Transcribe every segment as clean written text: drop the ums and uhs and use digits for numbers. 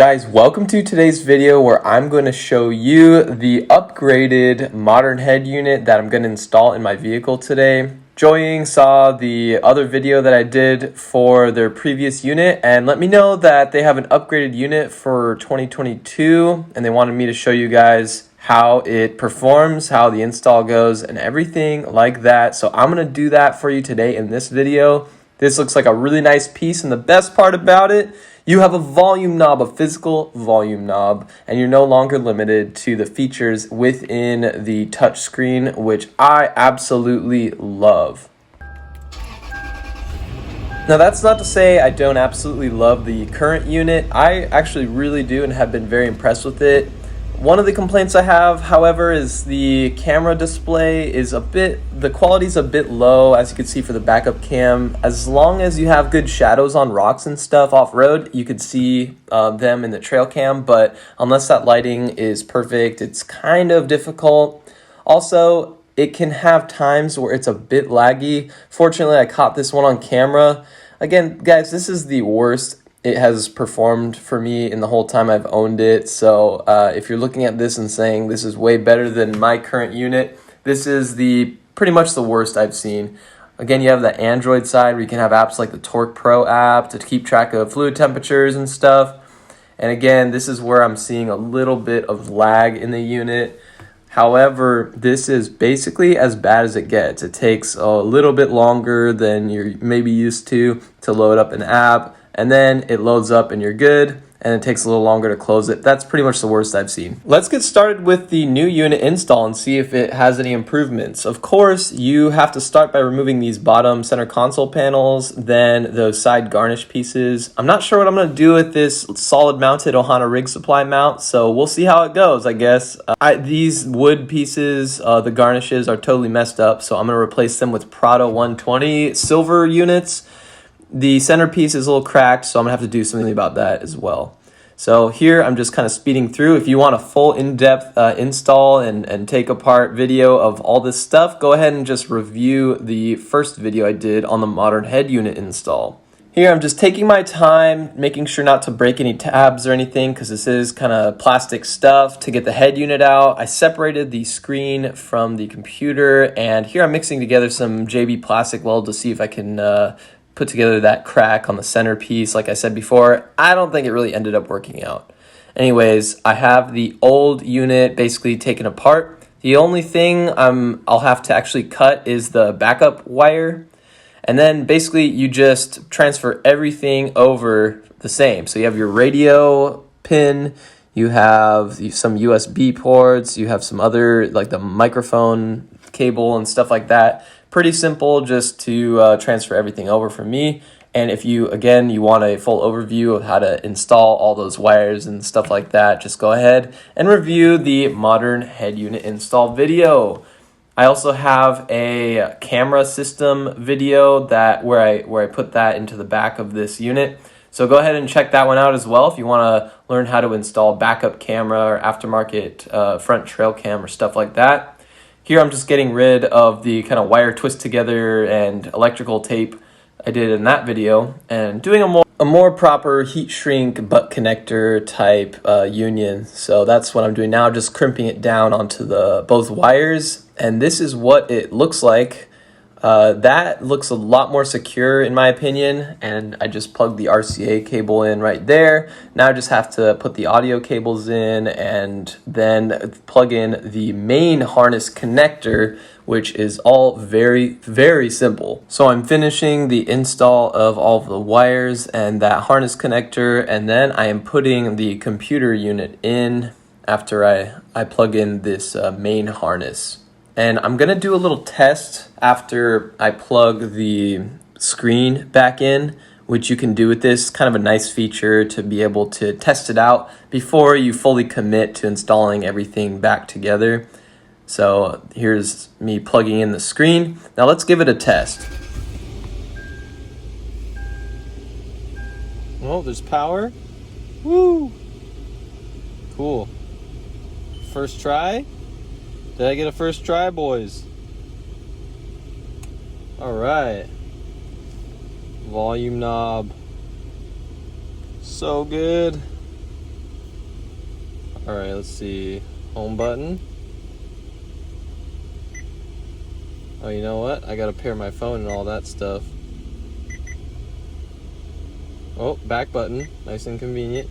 Guys, welcome to today's video where I'm going to show you the upgraded modern head unit that I'm going to install in my vehicle today. Joying saw the other video that I did for their previous unit and let me know that they have an upgraded unit for 2022 and they wanted me to show you guys how it performs, how the install goes, and everything like that. So I'm going to do that for you today in this video. This looks like a really nice piece, and the best part about it, you have a volume knob, a physical volume knob, and you're no longer limited to the features within the touchscreen, which I absolutely love. Now that's not to say I don't absolutely love the current unit. I actually really do and have been very impressed with it. One of the complaints I have, however, is the camera display is the quality's a bit low, as you can see for the backup cam. As long as you have good shadows on rocks and stuff off-road, you could see them in the trail cam, but unless that lighting is perfect, it's kind of difficult. Also, it can have times where it's a bit laggy. Fortunately, I caught this one on camera. Again, guys, this is the worst it has performed for me in the whole time I've owned it. So if you're looking at this and saying this is way better than my current unit, this is pretty much the worst I've seen. Again, you have the Android side where you can have apps like the Torque Pro app to keep track of fluid temperatures and stuff. And again, this is where I'm seeing a little bit of lag in the unit. However, this is basically as bad as it gets. It takes a little bit longer than you're maybe used to load up an app. And then it loads up and you're good, and it takes a little longer to close it. That's pretty much the worst I've seen. Let's get started with the new unit install and see if it has any improvements. Of course, you have to start by removing these bottom center console panels, then those side garnish pieces. I'm not sure what I'm going to do with this solid mounted Ohana rig supply mount, so we'll see how it goes, I guess. These wood pieces, the garnishes are totally messed up, so I'm going to replace them with Prado 120 silver units. The centerpiece is a little cracked, so I'm going to have to do something about that as well. So here I'm just kind of speeding through. If you want a full in-depth install and take apart video of all this stuff, go ahead and just review the first video I did on the modern head unit install. Here I'm just taking my time, making sure not to break any tabs or anything because this is kind of plastic stuff to get the head unit out. I separated the screen from the computer, and here I'm mixing together some JB plastic weld to see if I can put together that crack on the centerpiece. Like I said before, I don't think it really ended up working out. Anyways, I have the old unit basically taken apart. The only thing I'll have to actually cut is the backup wire. And then basically you just transfer everything over the same. So you have your radio pin, you have some USB ports, you have some other like the microphone cable and stuff like that. Pretty simple just to transfer everything over for me. And if you want a full overview of how to install all those wires and stuff like that, just go ahead and review the modern head unit install video. I also have a camera system video where I put that into the back of this unit. So go ahead and check that one out as well if you want to learn how to install backup camera or aftermarket front trail cam or stuff like that. Here I'm just getting rid of the kind of wire twist together and electrical tape I did in that video and doing a more proper heat shrink butt connector type union. So that's what I'm doing now, just crimping it down onto both wires, and this is what it looks like. That looks a lot more secure in my opinion, and I just plugged the RCA cable in right there. Now I just have to put the audio cables in and then plug in the main harness connector, which is all very, very simple. So I'm finishing the install of all of the wires and that harness connector, and then I am putting the computer unit in after I plug in this main harness. And I'm going to do a little test after I plug the screen back in, which you can do with this. Kind of a nice feature to be able to test it out before you fully commit to installing everything back together. So here's me plugging in the screen. Now let's give it a test. Oh, there's power. Woo! Cool. First try. Did I get a first try, boys? All right. Volume knob. So good. All right, let's see. Home button. Oh, you know what? I gotta pair my phone and all that stuff. Oh, back button. Nice and convenient.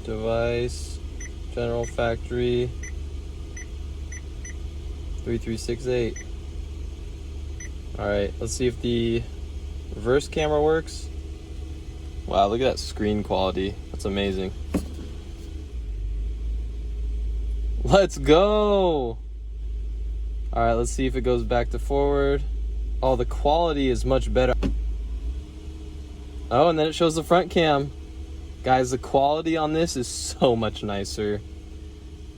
Device. General factory. 3368. Alright, let's see if the reverse camera works. Wow, look at that screen quality. That's amazing. Let's go! Alright, let's see if it goes back to forward. Oh, the quality is much better. Oh, and then it shows the front cam. Guys, the quality on this is so much nicer.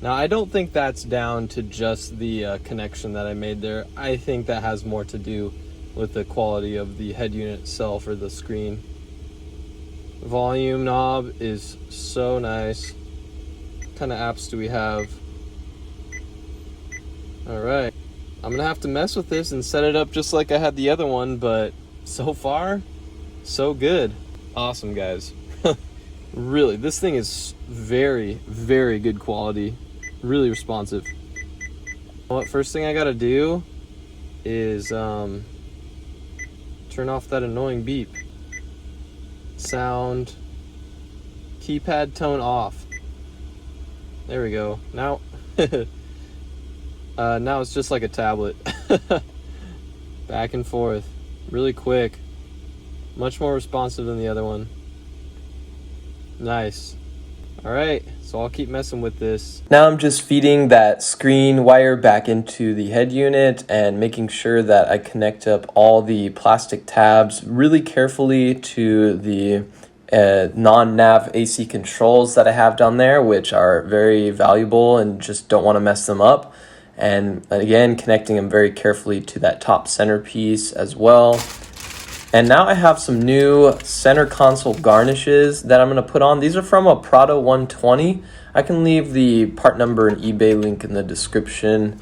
Now, I don't think that's down to just the connection that I made there. I think that has more to do with the quality of the head unit itself or the screen. Volume knob is so nice. What kind of apps do we have? Alright. I'm gonna have to mess with this and set it up just like I had the other one, but so far, so good. Awesome, guys. Really, this thing is very, very good quality. Really responsive. What first thing I gotta do is turn off that annoying beep. Sound. Keypad tone off. There we go. Now now it's just like a tablet. Back and forth. Really quick. Much more responsive than the other one. Nice. Alright, so I'll keep messing with this. Now I'm just feeding that screen wire back into the head unit and making sure that I connect up all the plastic tabs really carefully to the non-nav AC controls that I have down there, which are very valuable and just don't want to mess them up. And again, connecting them very carefully to that top centerpiece as well. And now I have some new center console garnishes that I'm going to put on. These are from a Prado 120. I can leave the part number and eBay link in the description.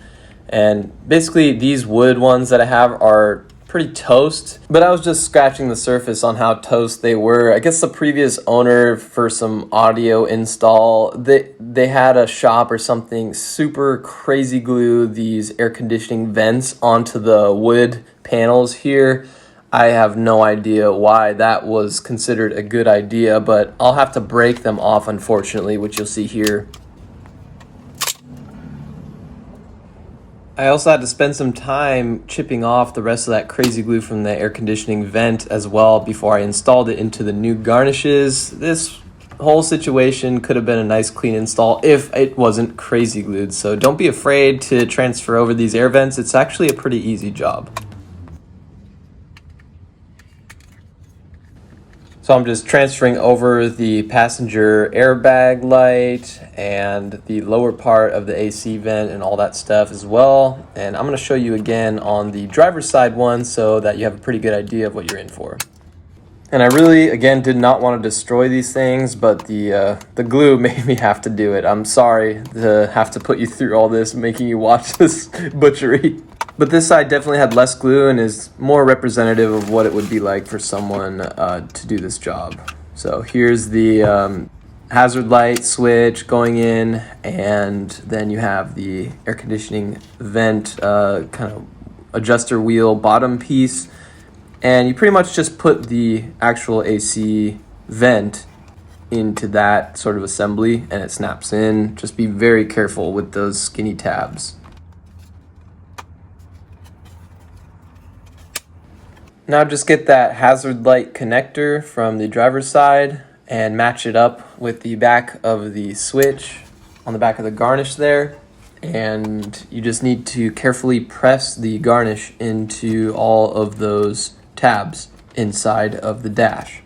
And basically these wood ones that I have are pretty toast, but I was just scratching the surface on how toast they were. I guess the previous owner, for some audio install, they had a shop or something super crazy glue these air conditioning vents onto the wood panels here. I have no idea why that was considered a good idea, but I'll have to break them off, unfortunately, which you'll see here. I also had to spend some time chipping off the rest of that crazy glue from the air conditioning vent as well before I installed it into the new garnishes. This whole situation could have been a nice clean install if it wasn't crazy glued, so don't be afraid to transfer over these air vents. It's actually a pretty easy job. So I'm just transferring over the passenger airbag light and the lower part of the AC vent and all that stuff as well. And I'm going to show you again on the driver's side one so that you have a pretty good idea of what you're in for. And I really, again, did not want to destroy these things, but the glue made me have to do it. I'm sorry to have to put you through all this, making you watch this butchery. But this side definitely had less glue and is more representative of what it would be like for someone to do this job. So here's the hazard light switch going in, and then you have the air conditioning vent kind of adjuster wheel bottom piece. And you pretty much just put the actual AC vent into that sort of assembly and it snaps in. Just be very careful with those skinny tabs. Now just get that hazard light connector from the driver's side and match it up with the back of the switch on the back of the garnish there. And you just need to carefully press the garnish into all of those tabs inside of the dash.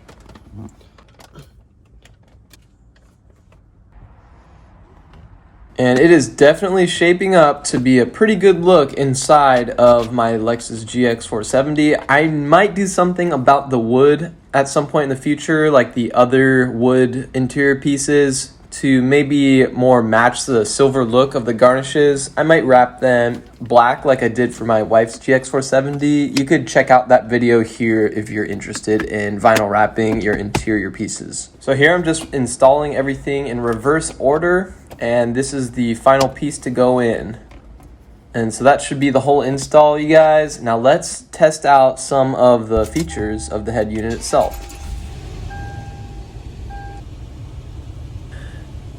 And it is definitely shaping up to be a pretty good look inside of my Lexus GX470. I might do something about the wood at some point in the future, like the other wood interior pieces, to maybe more match the silver look of the garnishes, I might wrap them black like I did for my wife's GX470. You could check out that video here if you're interested in vinyl wrapping your interior pieces. So here I'm just installing everything in reverse order, and this is the final piece to go in. And so that should be the whole install, you guys. Now let's test out some of the features of the head unit itself.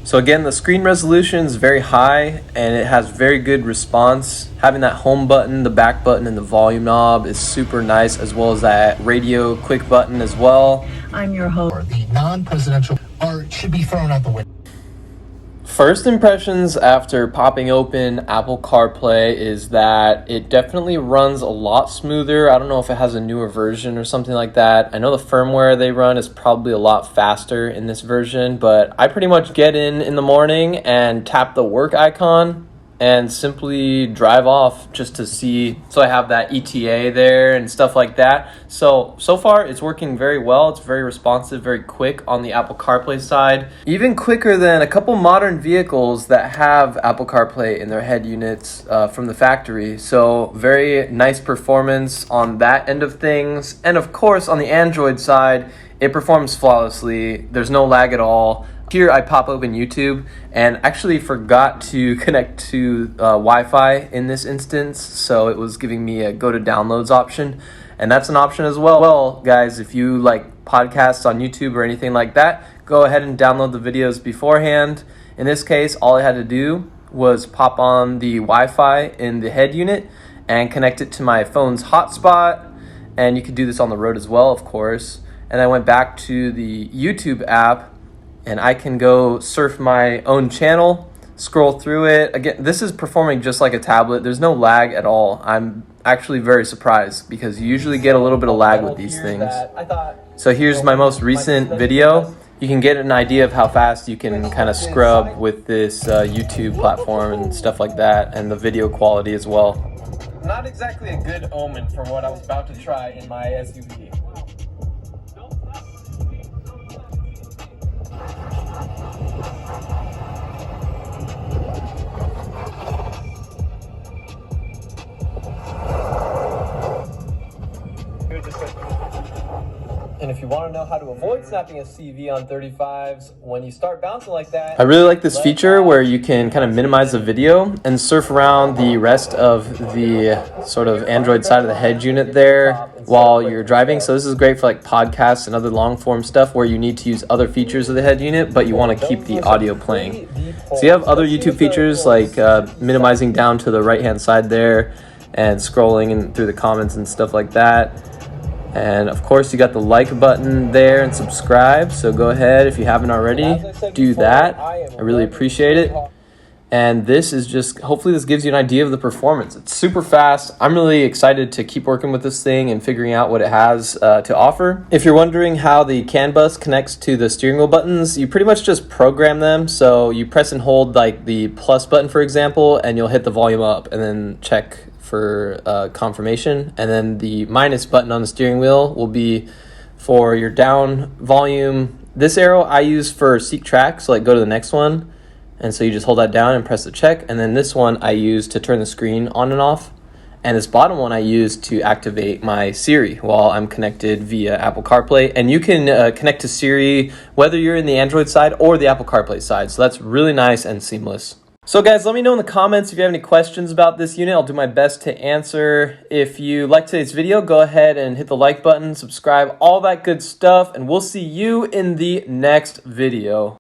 So again, the screen resolution is very high and it has very good response. Having that home button, the back button, and the volume knob is super nice, as well as that radio quick button as well. I'm your host. The non-presidential art should be thrown out the window. First impressions after popping open Apple CarPlay is that it definitely runs a lot smoother. I don't know if it has a newer version or something like that. I know the firmware they run is probably a lot faster in this version, but I pretty much get in the morning and tap the work icon and simply drive off just to see. So I have that ETA there and stuff like that. So far it's working very well. It's very responsive, very quick on the Apple CarPlay side. Even quicker than a couple modern vehicles that have Apple CarPlay in their head units from the factory. So very nice performance on that end of things. And of course on the Android side, it performs flawlessly. There's no lag at all. Here I pop open YouTube and actually forgot to connect to Wi-Fi in this instance, so it was giving me a go to downloads option, and that's an option as well. Well, guys, if you like podcasts on YouTube or anything like that, go ahead and download the videos beforehand. In this case, all I had to do was pop on the Wi-Fi in the head unit and connect it to my phone's hotspot, and you could do this on the road as well, of course. And I went back to the YouTube app, and I can go surf my own channel, scroll through it. Again, this is performing just like a tablet. There's no lag at all. I'm actually very surprised because you usually get a little bit of lag with these things. So here's my most recent video. You can get an idea of how fast you can kind of scrub with this YouTube platform and stuff like that, and the video quality as well. Not exactly a good omen for what I was about to try in my SUV. And if you want to know how to avoid snapping a CV on 35s when you start bouncing like that, I really like this feature where you can kind of minimize the video and surf around the rest of the sort of Android side of the head unit there while you're driving. So this is great for like podcasts and other long form stuff where you need to use other features of the head unit, but you want to keep the audio playing. So you have other YouTube features like minimizing down to the right hand side there and scrolling and through the comments and stuff like that. And of course you got the like button there and subscribe, so go ahead if you haven't already, do that. I really appreciate it. And this is just, hopefully this gives you an idea of the performance. It's super fast. I'm really excited to keep working with this thing and figuring out what it has to offer. If you're wondering how the CAN bus connects to the steering wheel buttons, you pretty much just program them. So you press and hold like the plus button, for example, and you'll hit the volume up and then check for confirmation, and then the minus button on the steering wheel will be for your down volume. This arrow I use for seek track, so like go to the next one, and so you just hold that down and press the check, and then this one I use to turn the screen on and off, and this bottom one I use to activate my Siri while I'm connected via Apple CarPlay. And you can connect to Siri whether you're in the Android side or the Apple CarPlay side, so that's really nice and seamless. So guys, let me know in the comments if you have any questions about this unit. I'll do my best to answer. If you liked today's video, go ahead and hit the like button, subscribe, all that good stuff, and we'll see you in the next video.